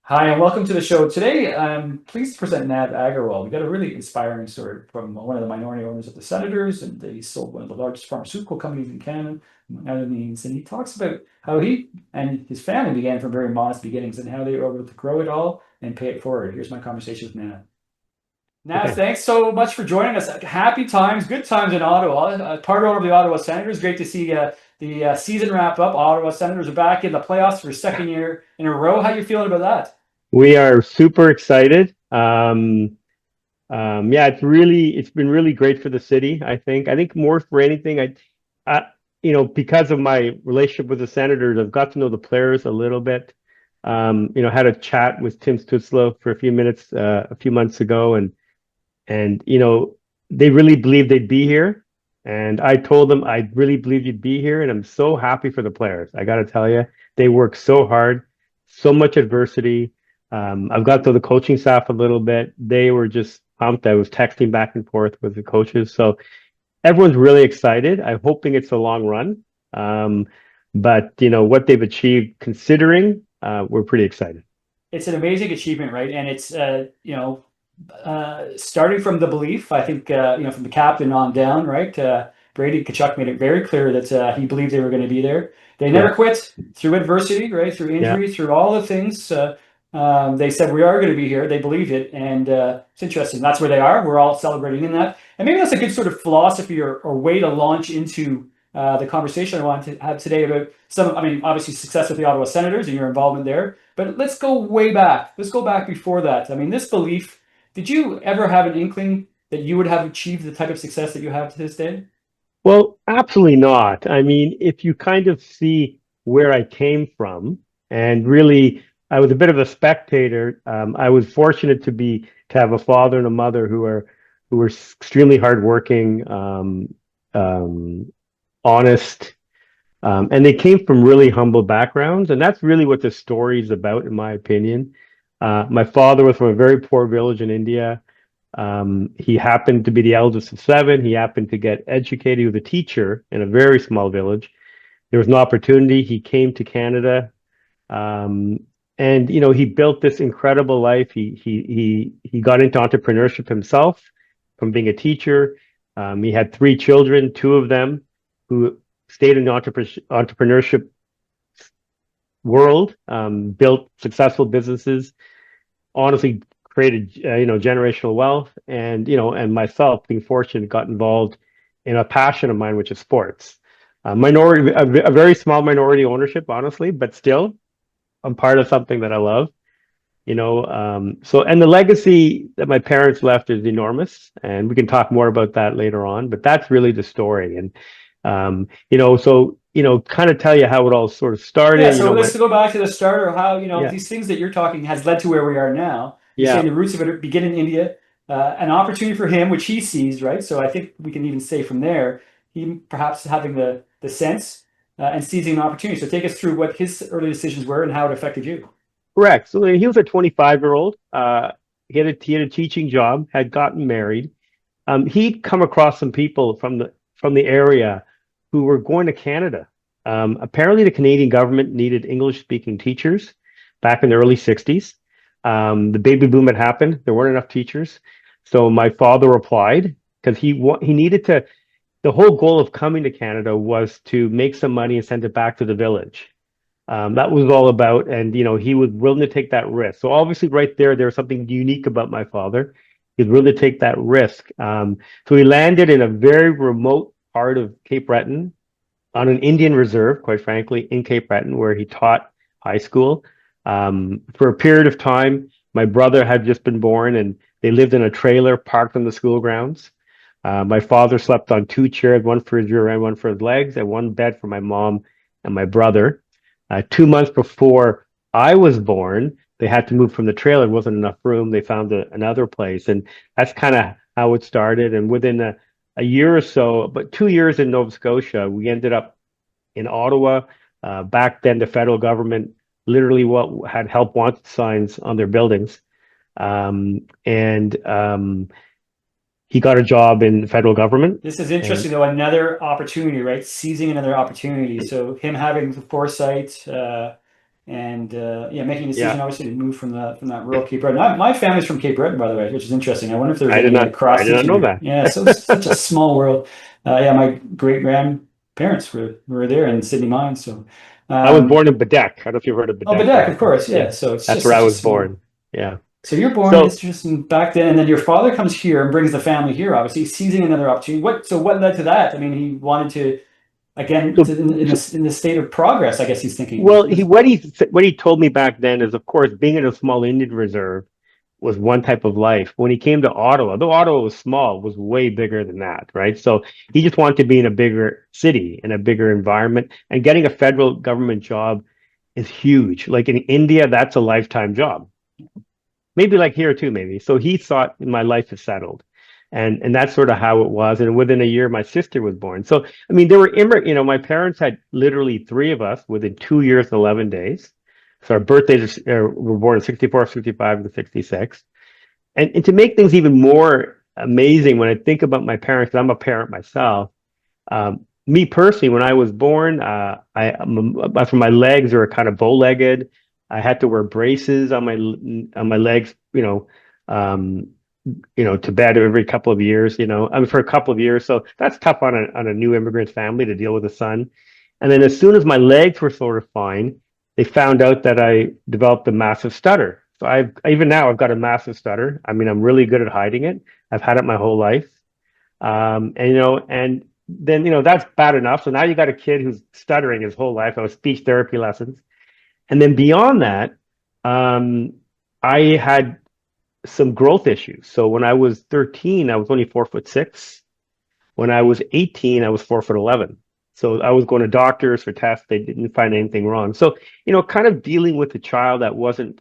Hi, and welcome to the show. Today, I'm pleased to present Nav Aggarwal. We got a really inspiring story from one of the minority owners of the Senators, and he sold one of the largest pharmaceutical companies in Canada, among other means. And he talks about how he and his family began from very modest beginnings and how they were able to grow it all and pay it forward. Here's my conversation with Nav. Nav, Okay. thanks so much for joining us. Happy times, good times in Ottawa. Part owner of the Ottawa Senators. Great to see the season wrap up. Ottawa Senators are back in the playoffs for a second year in a row. How you feeling about that? We are super excited. Yeah, it's been really great for the city. I think more for anything, because of my relationship with the Senators, I've got to know the players a little bit. Had a chat with Tim Stutzlo for a few minutes, a few months ago, and they really believed they'd be here. And I told them I really believe you'd be here, and I'm so happy for the players. I got to tell you, they work so hard, so much adversity. I've got to know the coaching staff a little bit. They were just pumped. I was texting back and forth with the coaches, so everyone's really excited. I'm hoping it's a long run, but what they've achieved, considering, we're pretty excited. It's an amazing achievement, right? And it's starting from the belief. I think from the captain on down, right? Brady Kachuk made it very clear that he believed they were going to be there. They never Yeah, quit through adversity, right? Through yeah. injury, through all the things. They said we are going to be here. They believed it, and it's interesting. That's where they are. We're all celebrating in that, and maybe that's a good sort of philosophy or way to launch into the conversation I wanted to have today about some. I mean, obviously success with the Ottawa Senators and your involvement there, but let's go way back. Let's go back before that. I mean, this belief. Did you ever have an inkling that you would have achieved the type of success that you have to this day? Well, absolutely not. I mean, if you kind of see where I came from, and really, I was a bit of a spectator. I was fortunate to have a father and a mother who were extremely hardworking, honest, and they came from really humble backgrounds, and that's really what the story is about, in my opinion. My father was from a very poor village in India. He happened to be the eldest of seven. He happened to get educated. He was a teacher in a very small village. There was an opportunity. He came to Canada, um, and he built this incredible life. He got into entrepreneurship himself from being a teacher. He had three children, two of them who stayed in the entrepreneurship world, built successful businesses, honestly created generational wealth, and myself being fortunate got involved in a passion of mine, which is sports. A very small minority ownership, honestly, but still I'm part of something that I love. So, and the legacy that my parents left is enormous, and we can talk more about that later on, but that's really the story. And kind of tell you how it all sort of Yeah, started. so let's go back to the start of how, Yeah, these things that you're talking has led to where we are now. You're saying yeah. the roots of it begin in India, an opportunity for him, which he sees, right? So I think we can even say from there, he perhaps having the sense and seizing an opportunity. So take us through what his early decisions were and how it affected you. Correct. So he was a 25-year-old. He had a teaching job, had gotten married. He'd come across some people from the area who were going to Canada. Apparently, the Canadian government needed English-speaking teachers back in the early 60s. The baby boom had happened. There weren't enough teachers. So my father applied because he needed to. The whole goal of coming to Canada was to make some money and send it back to the village. That was all about, and he was willing to take that risk. So obviously, right there was something unique about my father. He was willing to take that risk. So he landed in a very remote part of Cape Breton on an Indian reserve, quite frankly, in Cape Breton, where he taught high school. For a period of time, my brother had just been born, and they lived in a trailer parked on the school grounds. My father slept on two chairs, one for his rear end, one for his legs, and one bed for my mom and my brother. 2 months before I was born, they had to move from the trailer. There wasn't enough room. They found another place. And that's kind of how it started. And within a year or so, but 2 years in Nova Scotia, we ended up in Ottawa. Back then, the federal government literally what had help wanted signs on their buildings. And he got a job in the federal government. This is And interesting, though, another opportunity, right? Seizing another opportunity. So him having the foresight, and making a decision Yeah. obviously to move from that rural Cape Breton. My family's from Cape Breton, by the way, which is interesting. I wonder if there's any I cross did not stitching know there. that. Yeah, so it's such a small world. My great grandparents were there in Sydney Mines. So, I was um, born in Bedeque. I don't know if you've heard of oh, Bedeque, Bedeque, of Canada. course, Yeah, yeah. So it's that's just where I such a was small. born. Yeah. So you're born, it's So, just back then, and then your father comes here and brings the family here, obviously seizing another opportunity. What led to that? I mean, he wanted to again so, to, in the state of progress, I guess he's thinking. well, what he told me back then is, of course, being in a small Indian reserve was one type of life. When he came to Ottawa, though Ottawa was small, was way bigger than that, right? So he just wanted to be in a bigger city, in a bigger environment, and getting a federal government job is huge. Like in India, that's a lifetime job. Maybe like here too, maybe. So he thought my life is settled. And that's sort of how it was. And within a year, my sister was born. So, I mean, there were, my parents had literally three of us within 2 years and 11 days. So our birthdays were born in 64, 65, and 66. And to make things even more amazing, when I think about my parents, 'cause I'm a parent myself, me personally, when I was born, from my legs were kind of bow-legged. I had to wear braces on my legs, um, to bed every couple of years. I mean, for a couple of years. So that's tough on a new immigrant family to deal with a son. And then as soon as my legs were sort of fine, they found out that I developed a massive stutter. So even now I've got a massive stutter. I mean, I'm really good at hiding it. I've had it my whole life. And then, that's bad enough. So now you got a kid who's stuttering his whole life. I was speech therapy lessons. And then beyond that, um, I had some growth issues. So when I was 13, I was only 4'6". When I was 18, I was 4'11". So I was going to doctors for tests. They didn't find anything wrong. So, kind of dealing with a child that wasn't,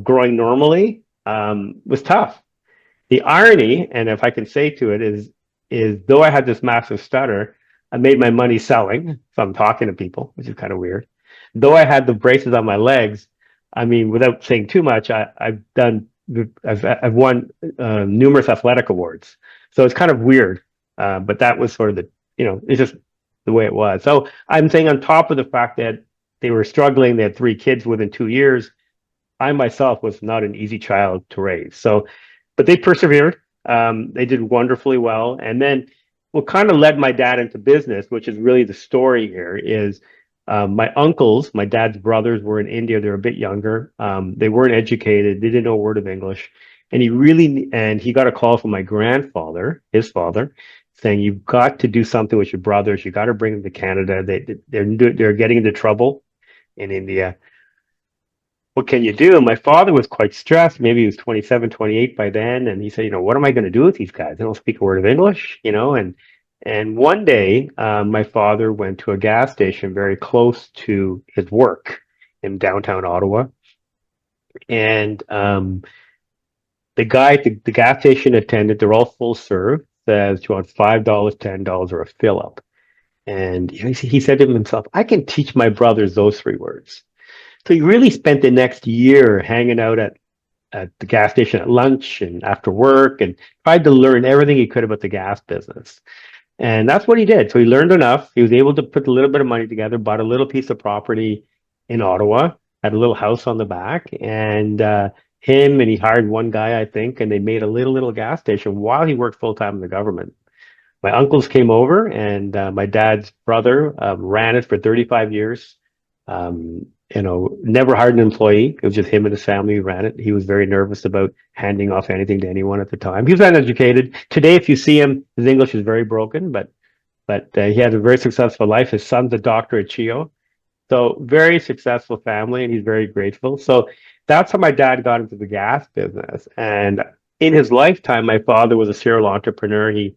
growing normally, was tough. The irony, and if I can say to it, is though I had this massive stutter, I made my money selling. So I'm talking to people, which is kind of weird. Though I had the braces on my legs, I mean, without saying too much, I've won numerous athletic awards. So it's kind of weird, but that was sort of it's just the way it was. So I'm saying on top of the fact that they were struggling, they had three kids within 2 years. I myself was not an easy child to raise. So, but they persevered. They did wonderfully well. And then what kind of led my dad into business, which is really the story here, is my uncles, my dad's brothers, were in India. They're a bit younger. They weren't educated. They didn't know a word of English. And he got a call from my grandfather, his father, saying, "You've got to do something with your brothers. You got to bring them to Canada. They're getting into trouble in India. What can you do?" And my father was quite stressed. Maybe he was 27, 28 by then. And he said, what am I going to do with these guys? They don't speak a word of English, and one day, my father went to a gas station very close to his work in downtown Ottawa. And the gas station attendant, they're all full serve, says, "Do you want $5, $10, or a fill up?" And he said to himself, "I can teach my brothers those three words." So he really spent the next year hanging out at the gas station at lunch and after work, and tried to learn everything he could about the gas business. And that's what he did. So he learned enough. He was able to put a little bit of money together, bought a little piece of property in Ottawa, had a little house on the back, and he hired one guy, I think, and they made a little gas station while he worked full time in the government. My uncles came over, and my dad's brother ran it for 35 years. Never hired an employee. It was just him and his family who ran it. He was very nervous about handing off anything to anyone at the time. He was uneducated. Today, if you see him, his English is very broken, but he had a very successful life. His son's a doctor at CHIO. So very successful family, and he's very grateful. So that's how my dad got into the gas business. And in his lifetime, my father was a serial entrepreneur. He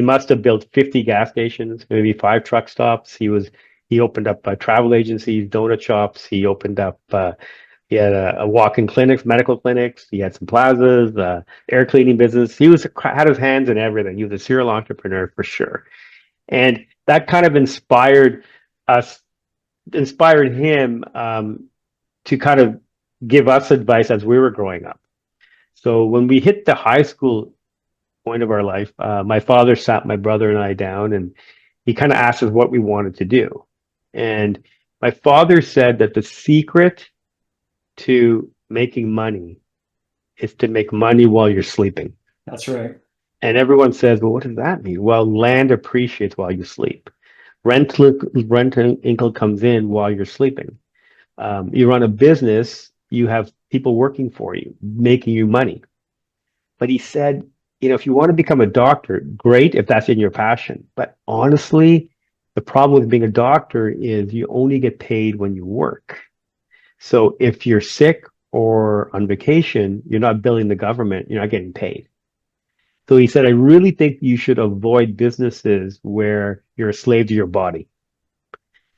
must have built 50 gas stations, maybe 5 truck stops. He opened up travel agencies, donut shops. He had a walk-in clinics, medical clinics. He had some plazas, air cleaning business. Had his hands in everything. He was a serial entrepreneur for sure. And that kind of inspired him to kind of give us advice as we were growing up. So when we hit the high school point of our life, my father sat my brother and I down, and he kind of asked us what we wanted to do. And My father said that the secret to making money is to make money while you're sleeping. That's right. And everyone says, well, what does that mean? Well, land appreciates while you sleep. Rent income comes in while you're sleeping. You run a business, you have people working for you, making you money. But he said, if you want to become a doctor, great if that's in your passion. But honestly, the problem with being a doctor is you only get paid when you work. So if you're sick or on vacation, you're not billing the government, you're not getting paid. So he said, I really think you should avoid businesses where you're a slave to your body.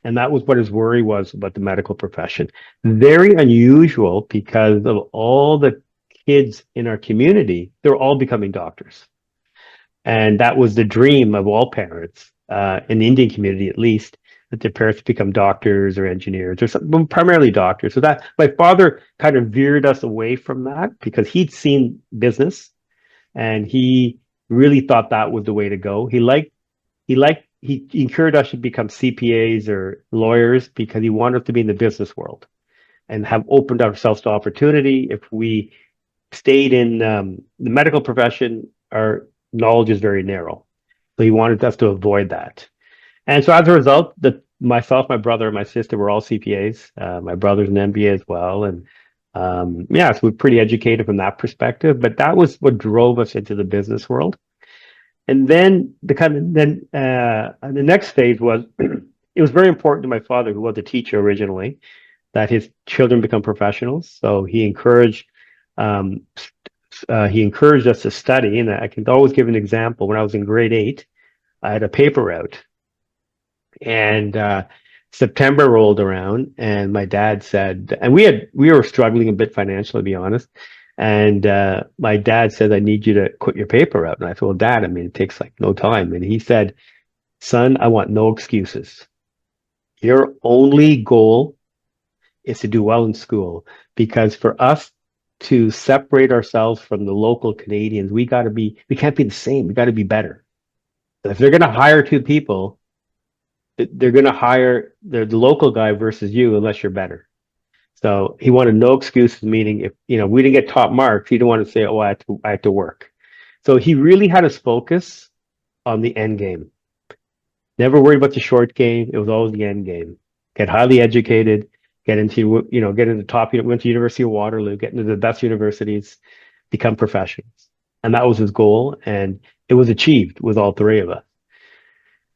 And that was what his worry was about the medical profession. Very unusual because of all the kids in our community, they're all becoming doctors. And that was the dream of all parents, in the Indian community at least, that their parents become doctors or engineers or something, primarily doctors. So that my father kind of veered us away from that because he'd seen business and he really thought that was the way to go. He encouraged us to become CPAs or lawyers because he wanted us to be in the business world and have opened ourselves to opportunity. If we stayed in the medical profession, our knowledge is very narrow. So he wanted us to avoid that. And so as a result, myself, my brother, and my sister were all CPAs. My brother's an MBA as well. And so we're pretty educated from that perspective. But that was what drove us into the business world. And then the next phase was it was very important to my father, who was a teacher originally, that his children become professionals. So he encouraged us to study. And I can always give an example. When I was in grade 8, I had a paper route, and September rolled around, and my dad said, and we were struggling a bit financially, to be honest. And my dad said, I need you to quit your paper route. And I said, well, Dad, I mean, it takes like no time. And he said, son, I want no excuses. Your only goal is to do well in school, because for us to separate ourselves from the local Canadians, we can't be the same. We got to be better. So if they're going to hire two people, they're going to hire the local guy versus you unless you're better. So he wanted no excuses, meaning if we didn't get top marks, he didn't want to say, oh, I had to work. So he really had us focus on the end game. Never worried about the short game. It was always the end game. Get highly educated, get into the top, went to University of Waterloo, get into the best universities, become professionals. And that was his goal. And it was achieved with all three of us.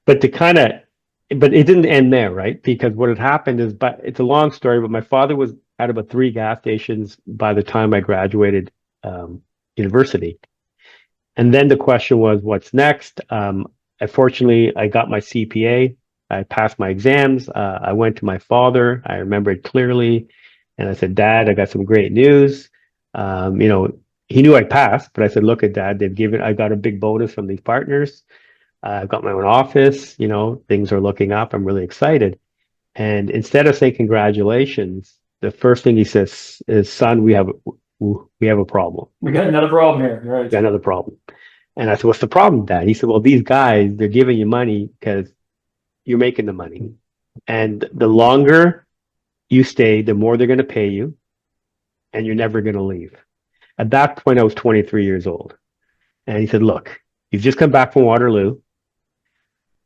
But but it didn't end there, right? Because what had happened is, but it's a long story, but my father was at about 3 gas stations by the time I graduated university. And then the question was, what's next? Fortunately, I got my CPA. I passed my exams. I went to my father. I remember it clearly. And I said, Dad, I got some great news. He knew I passed, but I said, look at Dad, I got a big bonus from these partners. I've got my own office, things are looking up. I'm really excited. And instead of saying congratulations, the first thing he says is, son, we have a problem. We got another problem here. Right. We got another problem. And I said, what's the problem, Dad? He said, well, these guys, they're giving you money because you're making the money. And the longer you stay, the more they're going to pay you, and you're never going to leave. At that point, I was 23 years old. And he said, look, you've just come back from Waterloo.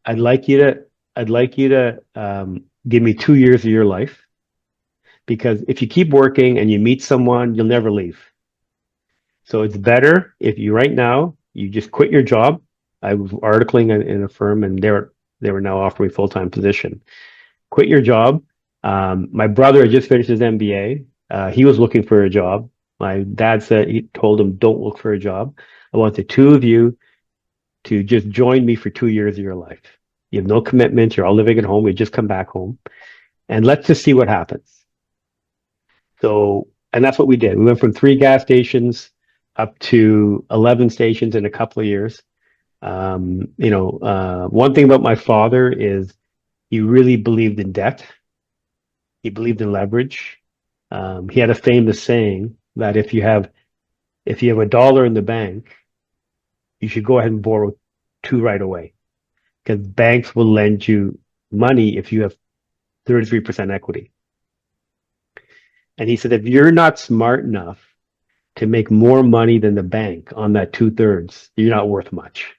I'd like you to give me 2 years of your life, because if you keep working and you meet someone, you'll never leave. So it's better if you right now, you just quit your job. I was articling in a firm, and they were now offering me full-time position. Quit your job. My brother had just finished his MBA. He was looking for a job. My dad he told him, don't look for a job. I want the two of you to just join me for 2 years of your life. You have no commitment. You're all living at home. We just come back home, and let's just see what happens. So, and that's what we did. We went from 3 gas stations up to 11 stations in a couple of years. One thing about my father is he really believed in debt. He believed in leverage. He had a famous saying that if you have $1 in the bank, you should go ahead and borrow 2 right away, because banks will lend you money if you have 33% equity. And he said, if you're not smart enough to make more money than the bank on that 2/3, you're not worth much.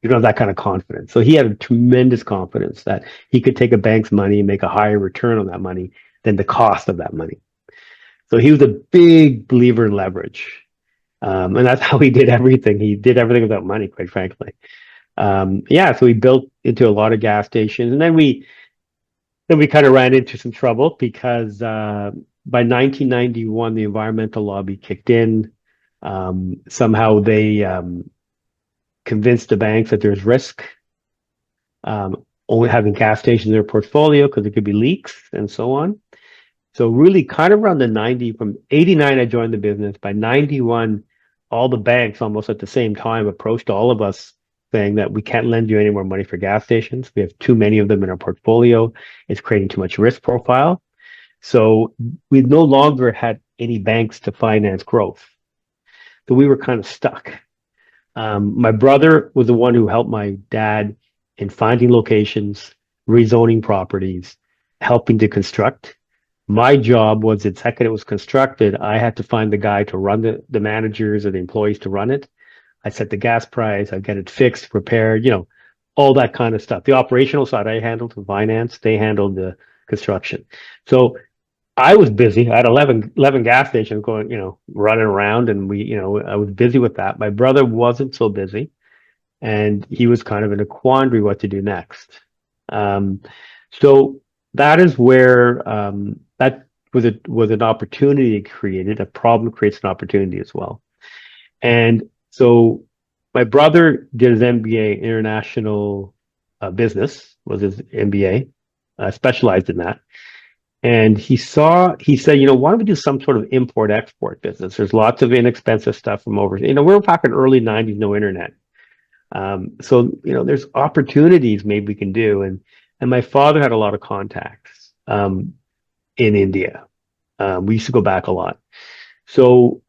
You don't have that kind of confidence. So he had a tremendous confidence that he could take a bank's money and make a higher return on that money than the cost of that money. So he was a big believer in leverage. And that's how he did everything. He did everything without money, quite frankly. So we built into a lot of gas stations. And then we kind of ran into some trouble because by 1991, the environmental lobby kicked in. Somehow they convinced the banks that there's risk only having gas stations in their portfolio because there could be leaks and so on. So really kind of around from 89, I joined the business. By 91, all the banks almost at the same time approached all of us saying that we can't lend you any more money for gas stations. We have too many of them in our portfolio. It's creating too much risk profile. So we no longer had any banks to finance growth. So we were kind of stuck. My brother was the one who helped my dad in finding locations, rezoning properties, helping to construct. My job was the second it was constructed, I had to find the guy to run the managers or the employees to run it. I set the gas price, I get it fixed, repaired, all that kind of stuff. The operational side I handled, the finance, they handled the construction. So I was busy. I had 11 gas stations going, running around, and I was busy with that. My brother wasn't so busy, and he was kind of in a quandary what to do next. So that is where that was an opportunity created. A problem creates an opportunity as well. And so my brother did his MBA international business, was his MBA, specialized in that. And he said, why don't we do some sort of import export business? There's lots of inexpensive stuff from over, we're talking early 90s, no internet. So there's opportunities maybe we can do. And my father had a lot of contacts in India. We used to go back a lot. So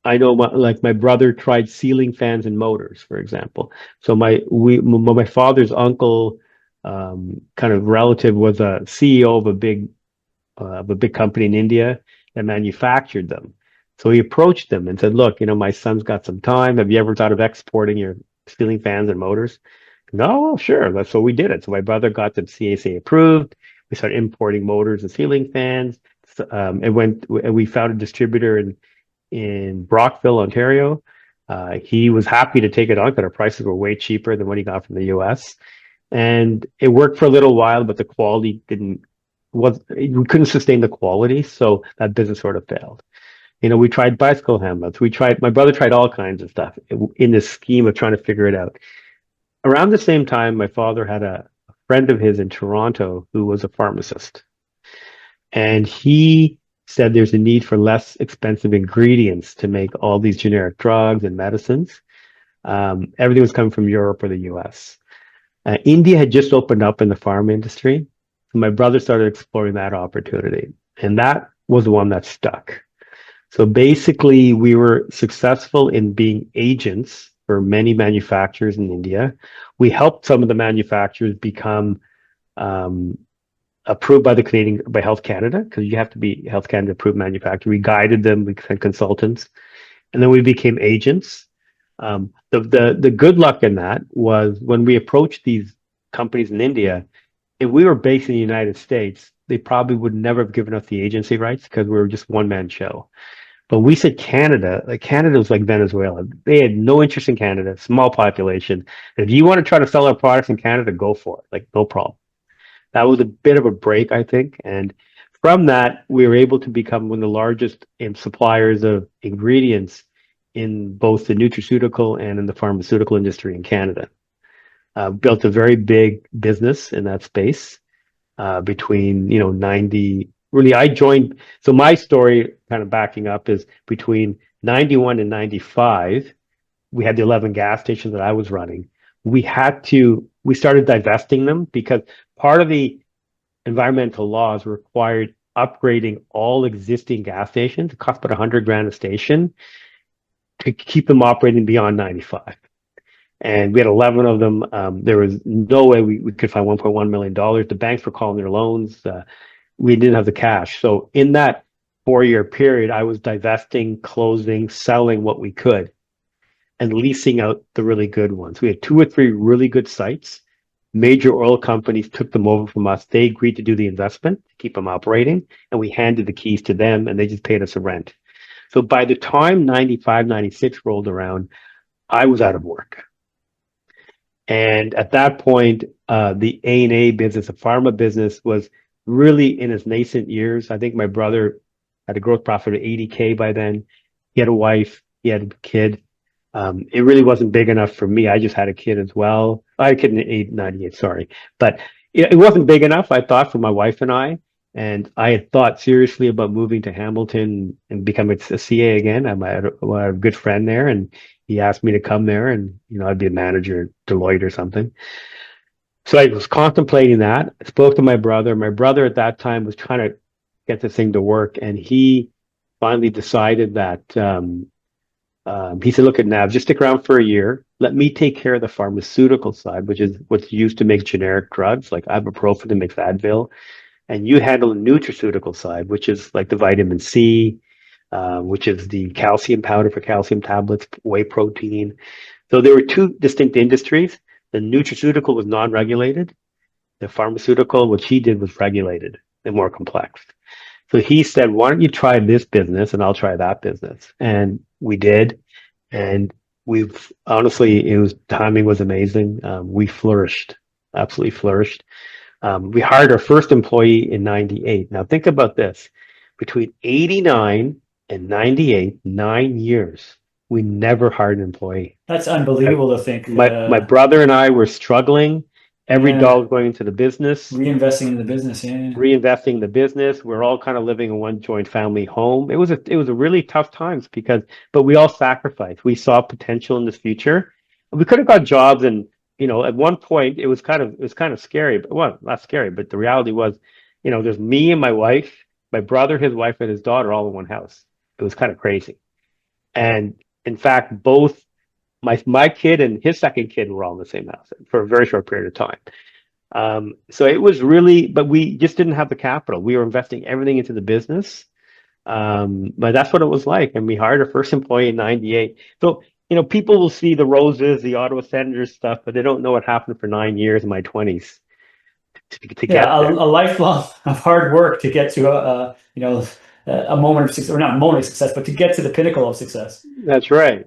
I know my brother tried ceiling fans and motors, for example. So my father's uncle, kind of relative, was a CEO of a big company in India that manufactured them. So he approached them and said, look, my son's got some time. Have you ever thought of exporting your ceiling fans and motors? No, well, sure. That's what we did it. So my brother got them CSA approved. We started importing motors and ceiling fans. We found a distributor in Brockville, Ontario. He was happy to take it on because our prices were way cheaper than what he got from the US. And it worked for a little while, but the quality we couldn't sustain the quality. So that business sort of failed. We tried bicycle helmets. My brother tried all kinds of stuff in this scheme of trying to figure it out. Around the same time, my father had a friend of his in Toronto who was a pharmacist. And he said there's a need for less expensive ingredients to make all these generic drugs and medicines. Everything was coming from Europe or the US. India had just opened up in the pharma industry. So my brother started exploring that opportunity. And that was the one that stuck. So basically, we were successful in being agents for many manufacturers in India. We helped some of the manufacturers become approved by Health Canada, because you have to be Health Canada approved manufacturer. We guided them, we sent consultants, and then we became agents. The good luck in that was when we approached these companies in India, if we were based in the United States, they probably would never have given us the agency rights because we were just one-man show. But we said Canada, Canada was like Venezuela. They had no interest in Canada, small population. If you want to try to sell our products in Canada, go for it, no problem. That was a bit of a break, I think. And from that, we were able to become one of the largest suppliers of ingredients in both the nutraceutical and in the pharmaceutical industry in Canada. Built a very big business in that space between 90. Really, I joined. So my story, kind of backing up, is between 91 and 95. We had the 11 gas stations that I was running. We started divesting them because part of the environmental laws required upgrading all existing gas stations. It cost about $100,000 a station to keep them operating beyond 95. And we had 11 of them. There was no way we could find $1.1 million. The banks were calling their loans. We didn't have the cash. So in that 4-year period, I was divesting, closing, selling what we could, and leasing out the really good ones. We had 2 or 3 really good sites. Major oil companies took them over from us. They agreed to do the investment to keep them operating, and we handed the keys to them, and they just paid us a rent. So by the time 95, 96 rolled around, I was out of work. And at that point, the A&A business, the pharma business, was really in its nascent years. I think my brother had a gross profit of 80K by then. He had a wife, he had a kid. It really wasn't big enough for me. I just had a kid as well. I had a kid in 98, sorry. But it wasn't big enough, I thought, for my wife and I. And I had thought seriously about moving to Hamilton and becoming a CA again. I had a good friend there, and he asked me to come there, and I'd be a manager at Deloitte or something. So I was contemplating that. I spoke to my brother. My brother at that time was trying to get this thing to work, and he finally decided that he said, "Look at Nav, just stick around for a year. Let me take care of the pharmaceutical side, which is what's used to make generic drugs like ibuprofen and makes Advil, and you handle the nutraceutical side, which is like the vitamin C, which is the calcium powder for calcium tablets, whey protein." So there were 2 distinct industries. The nutraceutical was non-regulated. The pharmaceutical, which he did, was regulated and more complex. So he said, "Why don't you try this business and I'll try that business?" And we did. And we've honestly, timing was amazing. We flourished, absolutely flourished. We hired our first employee in 98. Now think about this. Between 89 and 98, 9 years, we never hired an employee. That's unbelievable to think. My brother and I were struggling. Every dollar going into the business. Reinvesting in the business, Reinvesting in the business. We're all kind of living in one joint family home. It was a really tough times but we all sacrificed. We saw potential in this future. We could have got jobs, and at one point it was kind of scary, but well, not scary, but the reality was, there's me and my wife, my brother, his wife, and his daughter all in one house. It was kind of crazy. And in fact, both my kid and his second kid were all in the same house for a very short period of time. So it was really, but we just didn't have the capital. We were investing everything into the business. But that's what it was like. And we hired our first employee in 98. So, people will see the roses, the Ottawa Senators stuff, but they don't know what happened for 9 years in my 20s to get there. A lifelong of hard work to get to a moment of success, or not a moment of success, but to get to the pinnacle of success. That's right.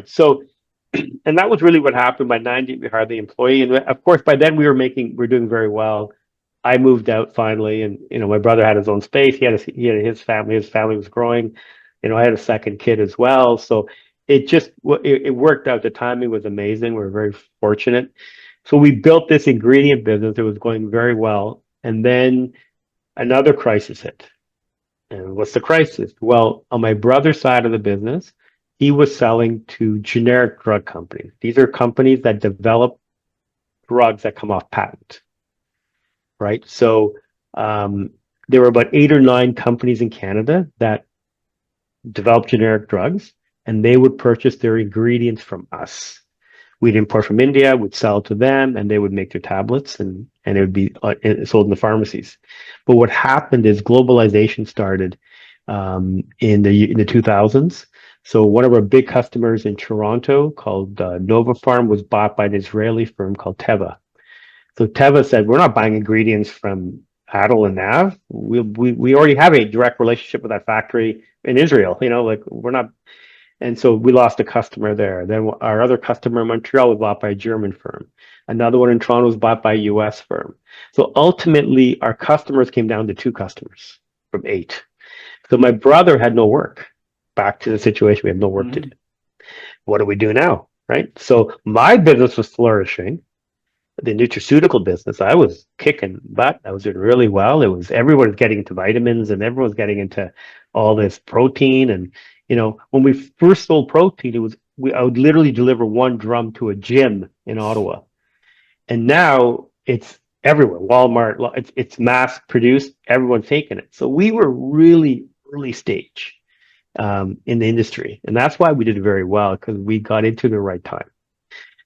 So, and that was really what happened. By 90, we hired the employee, and of course, by then we were doing very well. I moved out finally, and my brother had his own space. He had his family. His family was growing. I had a second kid as well. So it worked out. The timing was amazing. We were very fortunate. So we built this ingredient business. It was going very well, and then another crisis hit. And what's the crisis? Well, on my brother's side of the business, he was selling to generic drug companies. These are companies that develop drugs that come off patent, right? So there were about 8 or 9 companies in Canada that develop generic drugs, and they would purchase their ingredients from us. We'd import from India, we'd sell to them, and they would make their tablets, and it would be sold in the pharmacies. But what happened is globalization started in the 2000s. So one of our big customers in Toronto called Nova Farm was bought by an Israeli firm called Teva. So Teva said, "We're not buying ingredients from Adel and Nav. We already have a direct relationship with that factory in Israel. We're not." And so we lost a customer there. Then our other customer in Montreal was bought by a German firm. Another one in Toronto was bought by a US firm. So ultimately, our customers came down to 2 customers from 8. So my brother had no work. Back to the situation, we had no work to do. What do we do now, right? So my business was flourishing. The nutraceutical business, I was kicking butt. I was doing really well. Everyone was getting into vitamins, and everyone was getting into all this protein. And when we first sold protein, I would literally deliver 1 drum to a gym in Ottawa, and now it's everywhere. Walmart, it's mass produced. Everyone's taking it. So we were really early stage in the industry, and that's why we did very well, because we got into the right time.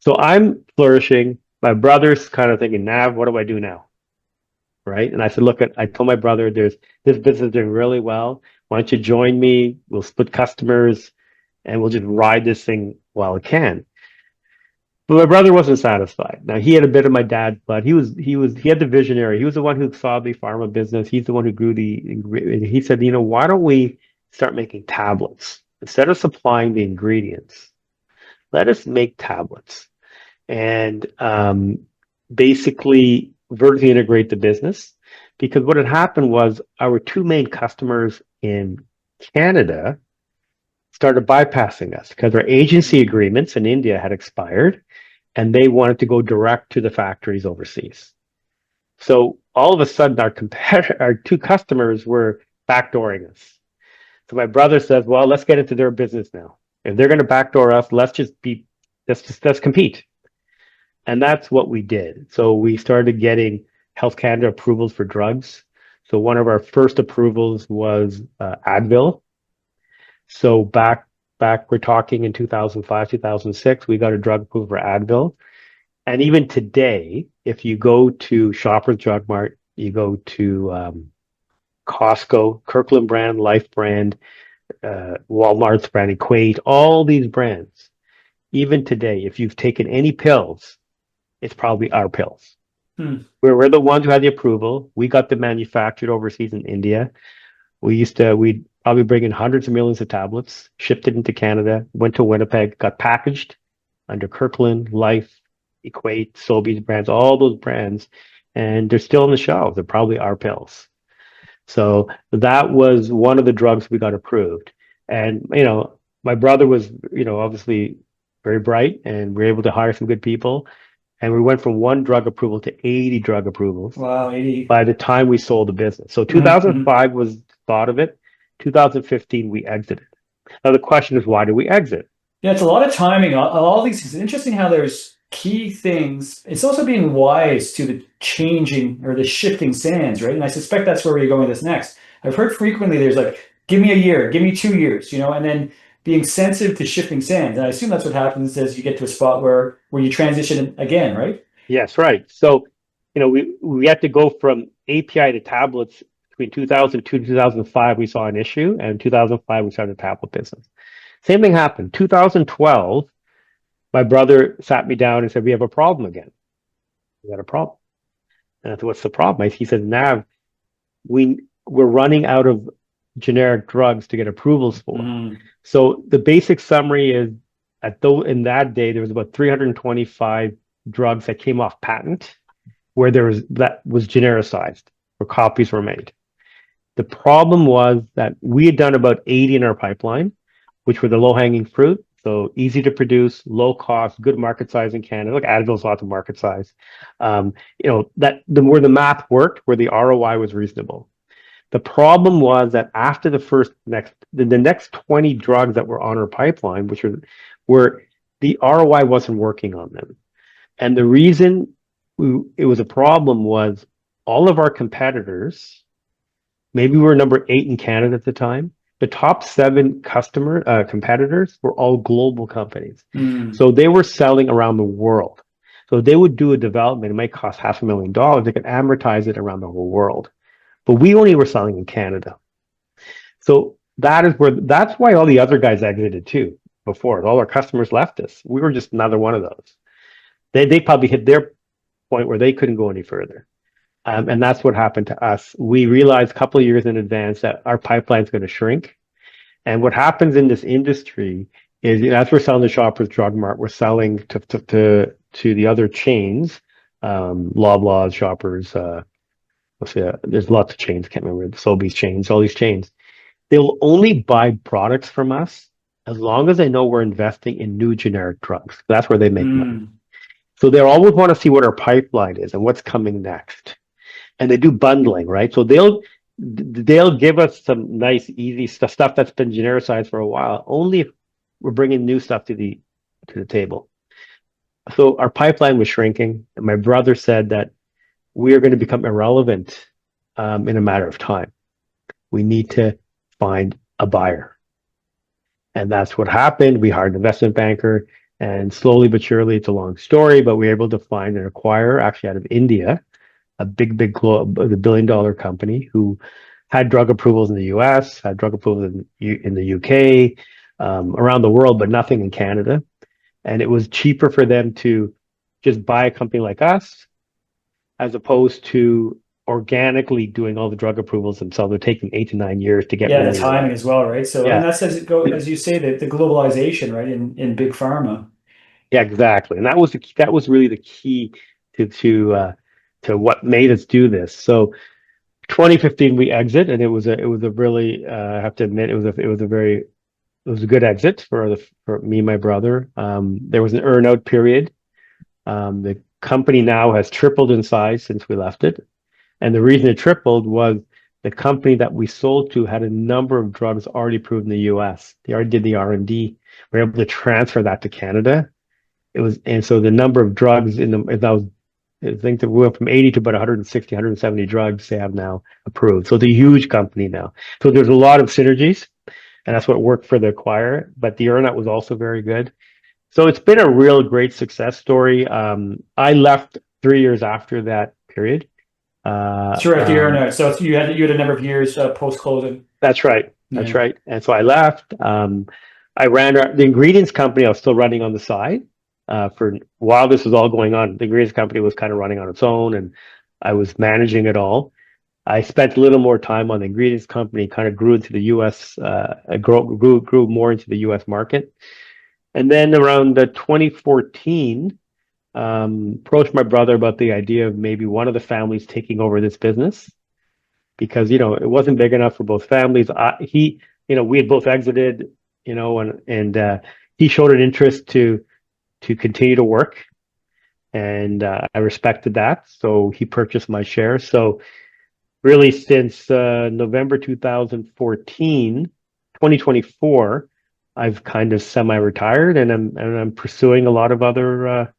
So I'm flourishing. My brother's kind of thinking, Nav, what do I do now? Right. And I said, look, I told my brother, there's this business is doing really well. Why don't you join me? We'll split customers and we'll just ride this thing while it can. But my brother wasn't satisfied. Now he had a bit of my dad's blood. He had the visionary. He was the one who saw the pharma business. He's the one who grew he said, why don't we start making tablets? Instead of supplying the ingredients, let us make tablets and basically vertically integrate the business. Because what had happened was our two main customers in Canada started bypassing us because our agency agreements in India had expired and they wanted to go direct to the factories overseas. So all of a sudden, our two customers were backdooring us. So my brother says, "Well, let's get into their business now. If they're going to backdoor us, let's compete." And that's what we did. So we started getting Health Canada approvals for drugs. So one of our first approvals was Advil. So back we're talking in 2005, 2006, we got a drug approval for Advil. And even today, if you go to Shoppers Drug Mart, you go to Costco, Kirkland brand, Life brand, Walmart's brand, Equate, all these brands, even today, if you've taken any pills, it's probably our pills. We're the ones who had the approval. We got them manufactured overseas in India. We'd probably bring in hundreds of millions of tablets, shipped it into Canada, went to Winnipeg, got packaged under Kirkland, Life, Equate, Sobeys brands, all those brands, and they're still on the shelves. They're probably our pills. So that was one of the drugs we got approved. And, my brother was, obviously very bright and we were able to hire some good people. And we went from one drug approval to 80 drug approvals. Wow, 80. By the time we sold the business. So 2005 was the thought of it. 2015, we exited. Now the question is, why did we exit? Yeah, it's a lot of timing. All these, it's interesting how there's key things. It's also being wise to the changing or the shifting sands, right? And I suspect that's where we're going with this next. I've heard frequently there's like, give me a year, give me 2 years, and then being sensitive to shifting sands. And I assume that's what happens as you get to a spot where you transition again, right? Yes, right. So, we had to go from API to tablets between 2002 and 2005. We saw an issue, and in 2005 we started a tablet business. Same thing happened. 2012, my brother sat me down and said, "We have a problem again. We got a problem." And I said, "What's the problem?" He said, "Nav, we're running out of generic drugs to get approvals for." So the basic summary is in that day, there was about 325 drugs that came off patent where that was genericized, where copies were made. The problem was that we had done about 80 in our pipeline, which were the low-hanging fruit. So easy to produce, low cost, good market size in Canada. Like Advil's lots of market size. That where the math worked, where the ROI was reasonable. The problem was that after the next 20 drugs that were on our pipeline, which were the ROI wasn't working on them. And the reason it was a problem was all of our competitors, maybe we were number 8 in Canada at the time, the top 7 competitors were all global companies. So they were selling around the world. So they would do a development, it might cost $500,000. They could amortize it around the whole world. But we only were selling in Canada. So that's why all the other guys exited too before. All our customers left us. We were just another one of those. They probably hit their point where they couldn't go any further. And that's what happened to us. We realized a couple of years in advance that our pipeline is going to shrink. And what happens in this industry is, as we're selling to Shoppers Drug Mart, we're selling to the other chains, Loblaws, Shoppers, there's lots of chains, can't remember, the Sobeys chains, all these chains. They'll only buy products from us as long as they know we're investing in new generic drugs. That's where they make money. So they always want to see what our pipeline is and what's coming next. And they do bundling, right? So they'll give us some nice, easy stuff that's been genericized for a while, only if we're bringing new stuff to the table. So our pipeline was shrinking. And my brother said that we are going to become irrelevant in a matter of time. We need to find a buyer. And that's what happened. We hired an investment banker And slowly but surely, it's a long story, but we were able to find an acquirer actually out of India, a the billion-dollar company who had drug approvals in the US, had drug approvals in the UK, around the world, but nothing in Canada. And it was cheaper for them to just buy a company like us as opposed to organically doing all the drug approvals themselves. They're taking 8 to 9 years to get Yeah, the really timing right. as well, right? So, and Yeah, that's as you say, the globalization, right, in big pharma. yeah, exactly. And that was really the key to what made us do this. So 2015 we exit, and it was a really I have to admit it was a good exit for me and my brother. There was an earn-out period. The company now has tripled in size since we left it. And the reason it tripled was the company that we sold to had a number of drugs already approved in the US. They already did the R&D. We were able to transfer that to Canada. And so the number of drugs I think that we went from 80 to about 160, 170 drugs they have now approved. So it's a huge company now. So there's a lot of synergies, and that's what worked for the acquire. But the earnout was also very good. So it's been a real great success story. I left 3 years after that period. Sure, at the Um, earnout. So you had a number of years post closing. that's right. That's Yeah. right. And so I left. I ran the ingredients company. I was still running on the side. For while this was all going on, the ingredients company was kind of running on its own, and I was managing it all. I spent a little more time on the ingredients company, kind of grew into the U.S. Grew more into the U.S. market, and then around 2014, approached my brother about the idea of maybe one of the families taking over this business because it wasn't big enough for both families. We had both exited, and he showed an interest to continue to work, and I respected that. So he purchased my shares. So really, since November 2014, 2024, I've kind of semi-retired, and I'm pursuing a lot of other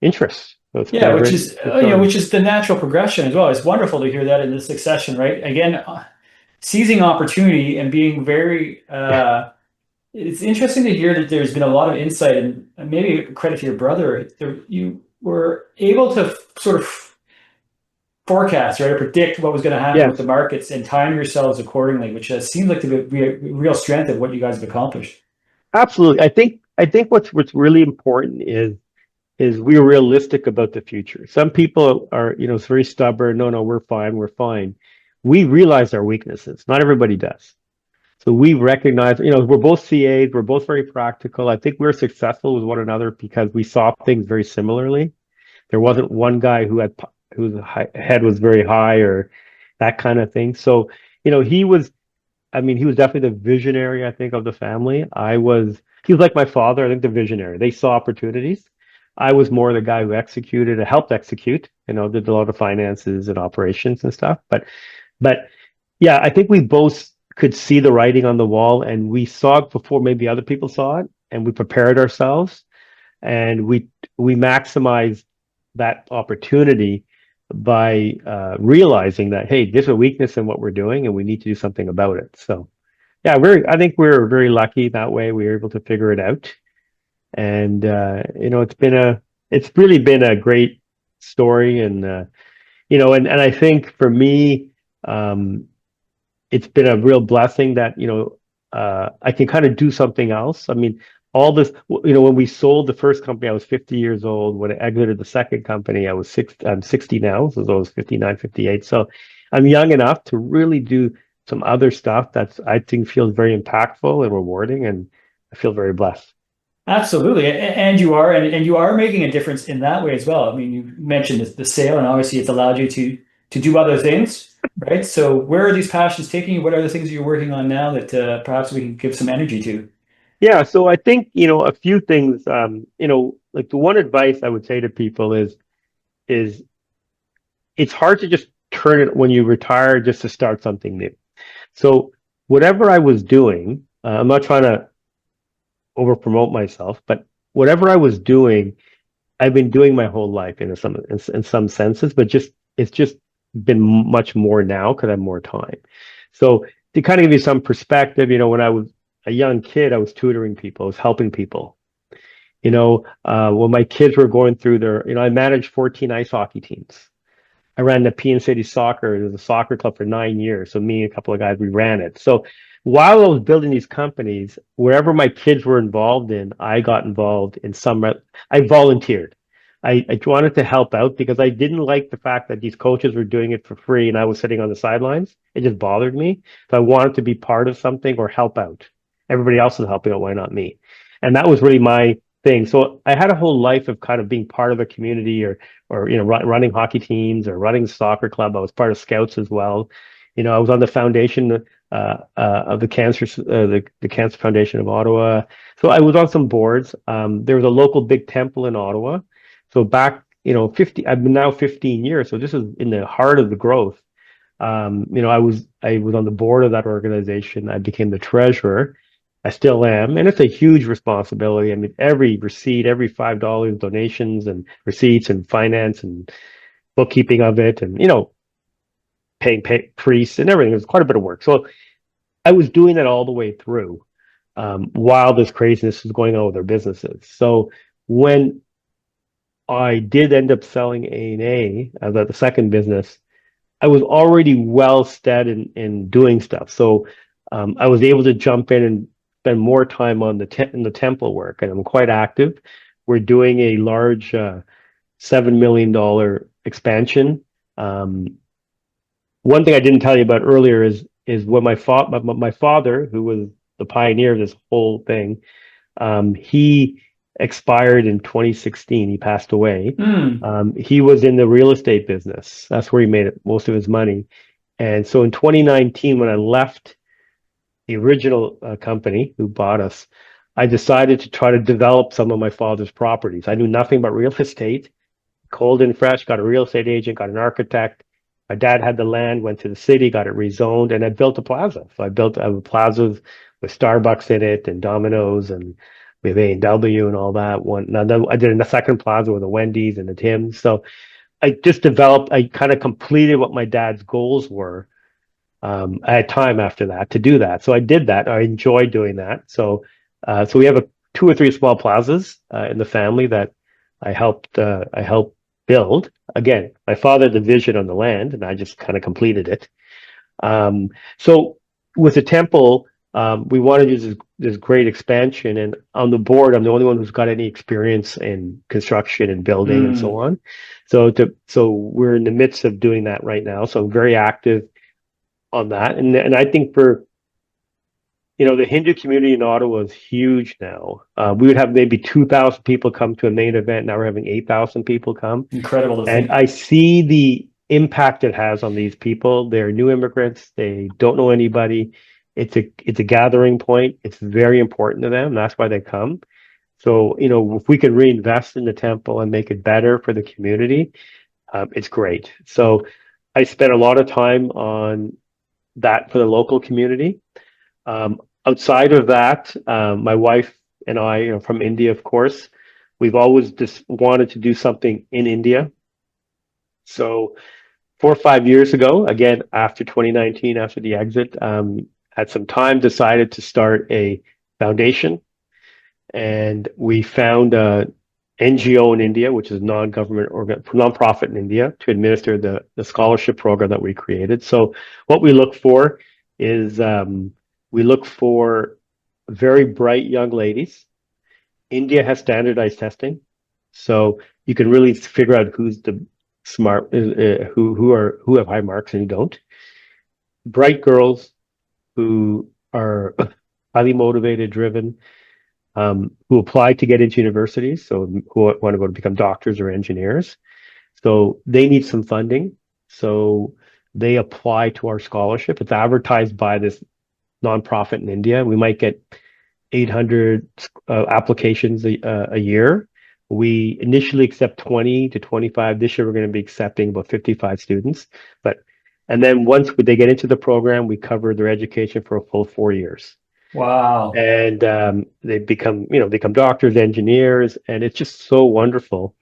interests. So it's been Yeah, a which great, is great story. which is the natural progression as well. It's wonderful to hear that in this succession, right? Again, seizing opportunity and being very it's interesting to hear that there's been a lot of insight and maybe credit to your brother. You were able to sort of forecast, right, or predict what was going to happen with the Yes, markets and time yourselves accordingly, which seems like to be a real strength of what you guys have accomplished. absolutely. I think what's really important is we're realistic about the future. Some people are, it's very stubborn. No, no, we're fine. We're fine. We realize our weaknesses. Not everybody does. So we recognize, we're both CAs. We're both very practical. I think we're successful with one another because we saw things very similarly. There wasn't one guy whose head was very high or that kind of thing. So, he was definitely the visionary, I think, of the family. He was like my father, I think the visionary. They saw opportunities. I was more the guy who executed and helped execute, did a lot of finances and operations and stuff. But yeah, I think we both could see the writing on the wall, and we saw it before maybe other people saw it, and we prepared ourselves, and we maximized that opportunity by realizing that, hey, there's a weakness in what we're doing, and we need to do something about it. So yeah, I think we're very lucky that way. We were able to figure it out, and it's really been a great story, and and I think for me, um, it's been a real blessing that I can kind of do something else. I mean, all this, when we sold the first company, I was 50 years old. When I exited the second company, I'm 60 now, so I was 59, 58. So I'm young enough to really do some other stuff that's I think feels very impactful and rewarding, and I feel very blessed. Absolutely, and and you are making a difference in that way as well. I mean, you mentioned the sale, and obviously it's allowed you to do other things, right? So, where are these passions taking you? What are the things you're working on now that perhaps we can give some energy to? Yeah, so I think, a few things, like the one advice I would say to people is it's hard to just turn it when you retire just to start something new. So whatever I was doing, I'm not trying to over promote myself, but whatever I was doing, I've been doing my whole life in some senses, but it's just been much more now because I have more time. So to kind of give you some perspective, when I was a young kid, I was tutoring people, I was helping people. When my kids were going through I managed 14 ice hockey teams. I ran the Pean City Soccer. It was a soccer club for 9 years. So me and a couple of guys, we ran it. So while I was building these companies, wherever my kids were involved in, I got involved in I volunteered. I wanted to help out because I didn't like the fact that these coaches were doing it for free and I was sitting on the sidelines. It just bothered me. So I wanted to be part of something or help out. Everybody else was helping out. Why not me? And that was really my thing. So I had a whole life of kind of being part of a community or running hockey teams or running a soccer club. I was part of scouts as well. I was on the foundation of the Cancer Foundation of Ottawa. So I was on some boards. There was a local big temple in Ottawa. So back, I've been now 15 years. So this is in the heart of the growth. I was on the board of that organization. I became the treasurer. I still am, and it's a huge responsibility. I mean, every receipt, every $5 donations and receipts and finance and bookkeeping of it, and paying priests and everything. It was quite a bit of work. So I was doing that all the way through while this craziness was going on with their businesses. So when I did end up selling A&A, the second business, I was already well stead in doing stuff. So I was able to jump in and spend more time on in the temple work, and I'm quite active. We're doing a large $7 million expansion. One thing I didn't tell you about earlier is when my father, who was the pioneer of this whole thing, he expired in 2016. He passed away. He was in the real estate business. That's where he made most of his money. And so in 2019, when I left the original company who bought us, I decided to try to develop some of my father's properties. I knew nothing about real estate. Cold and fresh, got a real estate agent, got an architect. My dad had the land, went to the city, got it rezoned, and I built a plaza. So I built a plaza with Starbucks in it and Domino's and with A&W and all that. I did a second plaza with a Wendy's and a Tim's. So I kind of completed what my dad's goals were. I had time after that to do that. So I did that. I enjoyed doing that. So we have two or three small plazas in the family that I helped build. Again, my father had the vision on the land and I just kind of completed it. So with the temple, we wanted to do this great expansion, and on the board, I'm the only one who's got any experience in construction and building and so on. So we're in the midst of doing that right now. So I'm very active on that. And I think for, the Hindu community in Ottawa is huge now. We would have maybe 2,000 people come to a main event. Now we're having 8,000 people come. Incredible to see. And I see the impact it has on these people. They're new immigrants. They don't know anybody. It's a gathering point. It's very important to them. That's why they come. So, if we can reinvest in the temple and make it better for the community, it's great. So I spent a lot of time on that for the local community. Outside of that, my wife and I, from India, of course, we've always just wanted to do something in India. So 4 or 5 years ago, again, after 2019, after the exit, had some time, decided to start a foundation. And we found a NGO in India, which is nonprofit in India, to administer the scholarship program that we created. So what we look for is we look for very bright young ladies. India has standardized testing, so you can really figure out who's the smart, who have high marks and who don't. Bright girls who are highly motivated, driven, who apply to get into universities, so who want to go to become doctors or engineers. So they need some funding. So they apply to our scholarship. It's advertised by this nonprofit in India. We might get 800 applications a year. We initially accept 20 to 25. This year, we're going to be accepting about 55 students. And then once they get into the program, we cover their education for a full 4 years. Wow. And they become doctors, engineers, and it's just so wonderful.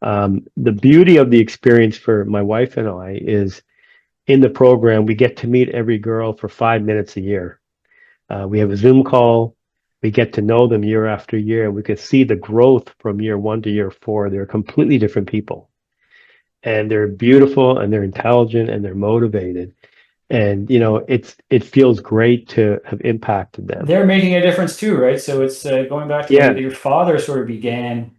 The beauty of the experience for my wife and I is in the program, we get to meet every girl for 5 minutes a year. We have a Zoom call. We get to know them year after year, and we can see the growth from year 1 to year 4. They're completely different people, and they're beautiful, and they're intelligent, and they're motivated. And it feels great to have impacted them. They're making a difference too, right? So it's going back to the way Yeah, that your father sort of began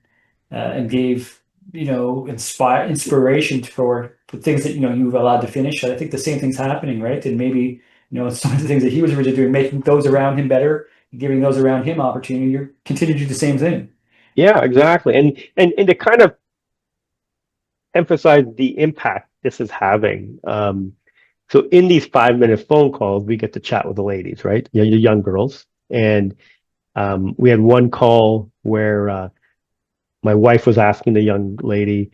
and gave, inspiration for the things that, you've allowed to finish. I think the same thing's happening, right? And maybe, some of the things that he was originally doing, making those around him better, giving those around him opportunity, you're continuing to do the same thing. yeah, exactly. And to kind of emphasize the impact this is having. So in these 5-minute phone calls, we get to chat with the ladies, right? Yeah, the young girls. And we had one call where my wife was asking the young lady,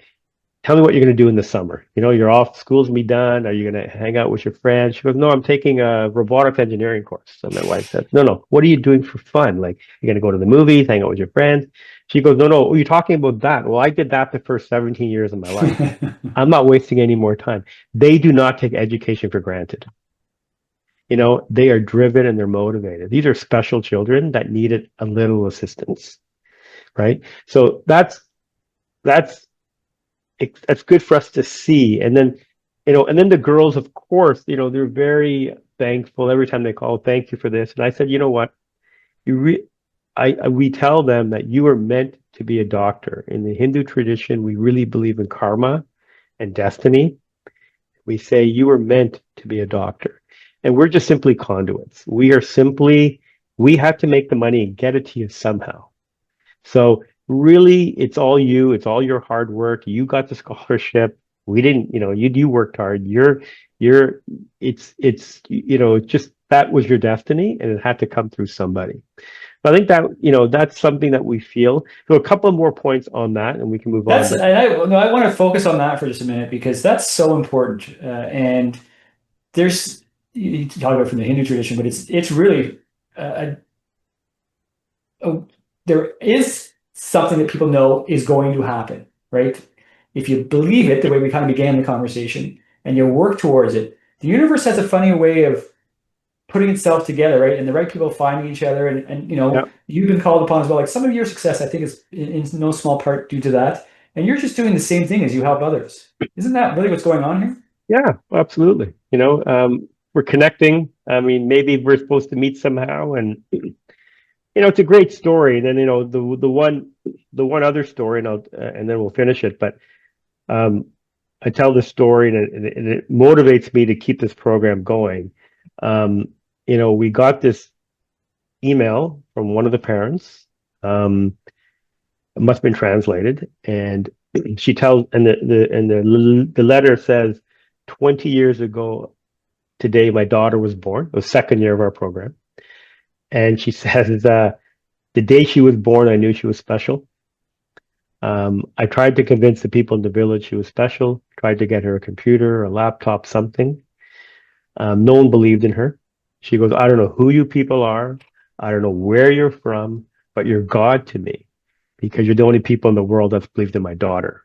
tell me what you're going to do in the summer. You're off, school's gonna be done. Are you going to hang out with your friends? She goes, no, I'm taking a robotics engineering course. And my wife said, no, what are you doing for fun? Like, you're going to go to the movies, hang out with your friends. She goes, no, you're talking about that. Well, I did that the first 17 years of my life. I'm not wasting any more time. They do not take education for granted. They are driven and they're motivated. These are special children that needed a little assistance, right? So that's good for us to see. And then, the girls, of course, they're very thankful every time they call. Thank you for this. And I said, you know what? We tell them that you are meant to be a doctor. In the Hindu tradition, we really believe in karma and destiny. We say you were meant to be a doctor, and we're just simply conduits. We have to make the money and get it to you somehow. So really, it's all you. It's all your hard work. You got the scholarship. We didn't. You worked hard. It's just that was your destiny, and it had to come through somebody. I think that that's something that we feel. So a couple more points on that, and we can move on. And I want to focus on that for just a minute because that's so important. And there's, you talk about from the Hindu tradition, but it's really there is something that people know is going to happen, right? If you believe it, the way we kind of began the conversation, and you work towards it, the universe has a funny way of putting itself together, right? And the right people finding each other. And Yeah. you've been called upon as well. Like some of your success, I think, is in no small part due to that. And you're just doing the same thing as you help others. Isn't that really what's going on here? Yeah, absolutely. We're connecting. I mean, maybe we're supposed to meet somehow, and it's a great story. And then the one other story, and then we'll finish it. But I tell this story, and it motivates me to keep this program going. We got this email from one of the parents. It must have been translated, and she tells, and the letter says, 20 years ago today, my daughter was born. It was second year of our program, and she says, the day she was born, I knew she was special. I tried to convince the people in the village she was special. Tried to get her a computer, a laptop, something. No one believed in her. She goes, I don't know who you people are. I don't know where you're from, but you're God to me because you're the only people in the world that's believed in my daughter.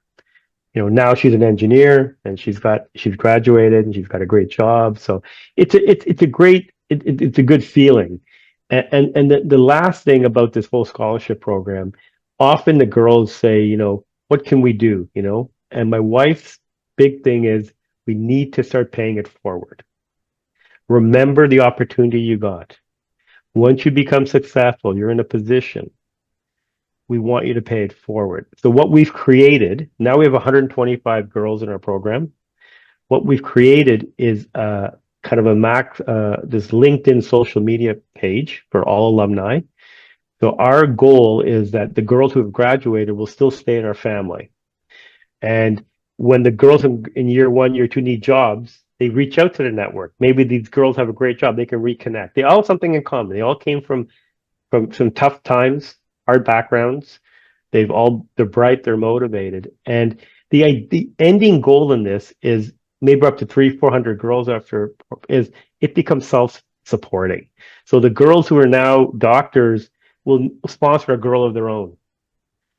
Now she's an engineer and she's graduated and she's got a great job. So it's a good feeling. And the last thing about this whole scholarship program, often the girls say, what can we do? And my wife's big thing is we need to start paying it forward. Remember the opportunity you got. Once you become successful, you're in a position. We want you to pay it forward. So what we've created, now we have 125 girls in our program. What we've created is kind of this LinkedIn social media page for all alumni. So our goal is that the girls who have graduated will still stay in our family. And when the girls in year 1, year 2 need jobs, they reach out to the network. Maybe these girls have a great job. They can reconnect. They all have something in common. They all came from some tough times, hard backgrounds. They're bright, they're motivated. And the ending goal in this is maybe up to 300-400 girls is it becomes self-supporting. So the girls who are now doctors will sponsor a girl of their own.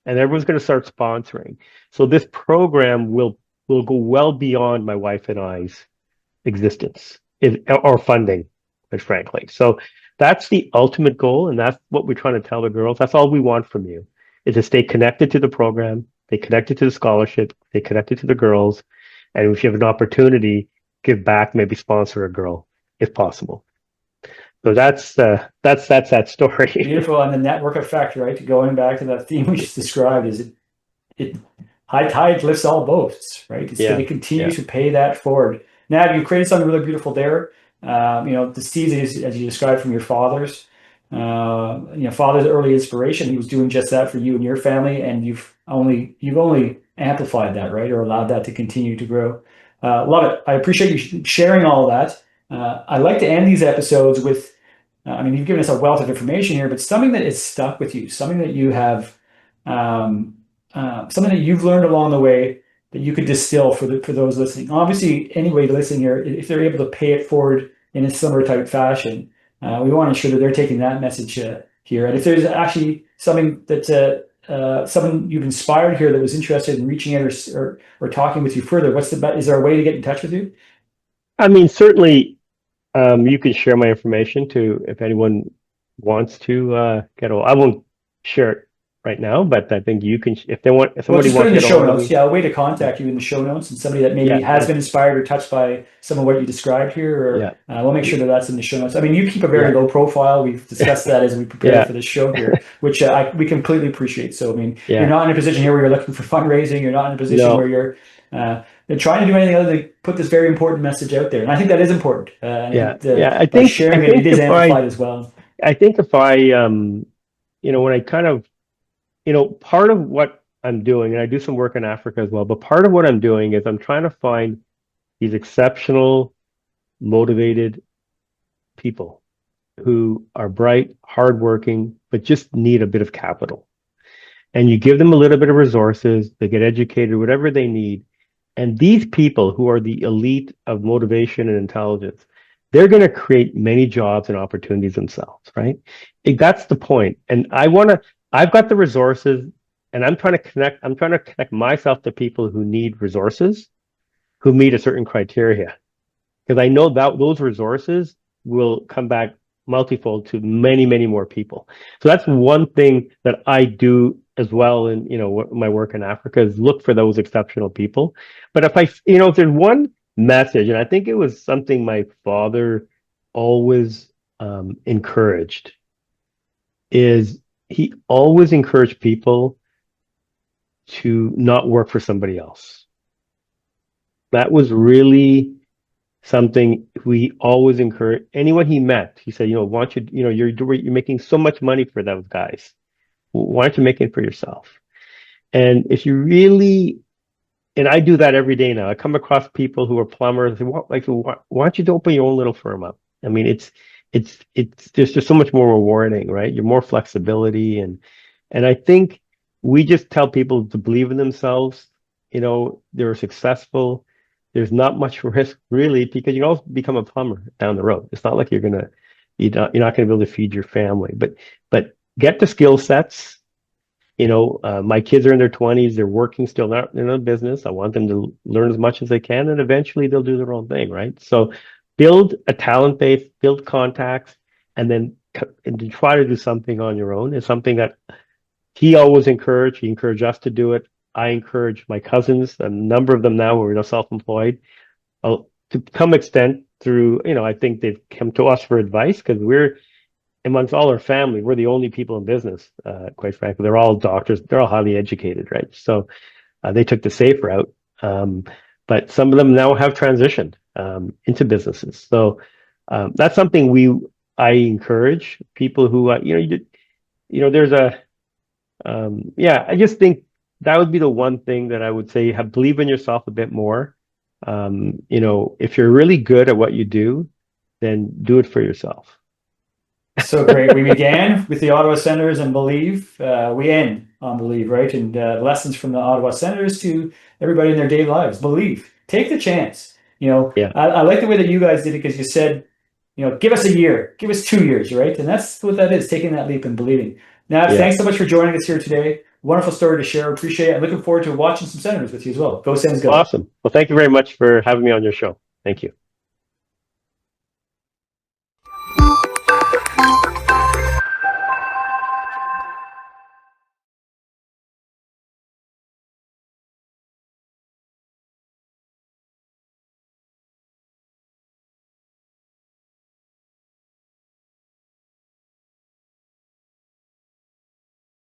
And everyone's going to start sponsoring. So this program will go well beyond my wife and I's existence or funding, quite frankly. So that's the ultimate goal, and that's what we're trying to tell the girls. That's all we want from you, is to stay connected to the program, stay connected to the scholarship, stay connected to the girls, and if you have an opportunity, give back, maybe sponsor a girl if possible. So that's that story. Beautiful. And the network effect, right? Going back to that theme we just described, is it high tide lifts all boats, right? It's going Yeah, to continue yeah, to pay that forward. Now, you created something really beautiful there. The seeds, as you described, from your father's, father's early inspiration. He was doing just that for you and your family, and you've only amplified that, right, or allowed that to continue to grow. Love it. I appreciate you sharing all of that. I like to end these episodes with, you've given us a wealth of information here, but something that is stuck with you, something that you have. Something that you've learned along the way that you could distill for those listening. Obviously, anybody listening here, if they're able to pay it forward in a similar type fashion, we want to ensure that they're taking that message here. And if there's actually something that someone you've inspired here that was interested in reaching out or talking with you further, is there a way to get in touch with you? Certainly, you can share my information to if anyone wants to get a. I won't share it right now, but I think you can if Well, somebody just put wants in to the get a show hold of notes. me. Yeah, a way to contact you in the show notes, and somebody that maybe Yeah, has been inspired or touched by some of what you described here, or yeah, we'll make sure that that's in the show notes. You keep a very yeah, low profile. We've discussed that as we prepared yeah, for this show here, which we completely appreciate. So, you're yeah. not in a position here where you're looking for fundraising. You're not in a position where No, you're trying to do anything other than put this very important message out there. And I think that is important. And I yeah, think yeah. by sharing it, it is amplified as well. I think if I when I kind of part of what I'm doing, and I do some work in Africa as well, but part of what I'm doing is I'm trying to find these exceptional, motivated people who are bright, hardworking, but just need a bit of capital. And you give them a little bit of resources, they get educated, whatever they need. And these people who are the elite of motivation and intelligence, they're going to create many jobs and opportunities themselves, right? That's the point. And I've got the resources and I'm trying to connect myself to people who need resources, who meet a certain criteria. Because I know that those resources will come back multifold to many, many more people. So that's one thing that I do as well in my work in Africa is look for those exceptional people. But if there's one message, and I think it was something my father always encouraged, is he always encouraged people to not work for somebody else. That was really something we always encourage anyone he met. He said, why don't you, you're making so much money for those guys. Why don't you make it for yourself? And if you really, and I do that every day now. I come across people who are plumbers. Why don't you open your own little firm up? It's there's just so much more rewarding, right? You're more flexibility, and I think we just tell people to believe in themselves. They're successful. There's not much risk really because you can also become a plumber down the road. It's not like you're not gonna be able to feed your family, but get the skill sets. My kids are in their 20s. They're working still, not in a business. I want them to learn as much as they can, and eventually they'll do their own thing, right? So build a talent base, build contacts, and then to try to do something on your own is something that he always encouraged. He encouraged us to do it. I encourage my cousins, a number of them now who are self-employed, to some extent through, I think they've come to us for advice because we're, amongst all our family, we're the only people in business, quite frankly. They're all doctors. They're all highly educated, right? So they took the safe route. But some of them now have transitioned into businesses. So that's something I encourage people who, there's I just think that would be the one thing that I would say, believe in yourself a bit more. If you're really good at what you do, then do it for yourself. So great. We began with the Ottawa Senators and believe. We end on believe, right? And lessons from the Ottawa Senators to everybody in their daily lives. Believe. Take the chance. Yeah, I like the way that you guys did it because you said, give us a year, give us 2 years, right? And that's what that is, taking that leap and believing. Nav, yeah. thanks so much for joining us here today. Wonderful story to share. Appreciate it. I'm looking forward to watching some Senators with you as well. Go Sens, go. Awesome. Well, thank you very much for having me on your show. Thank you.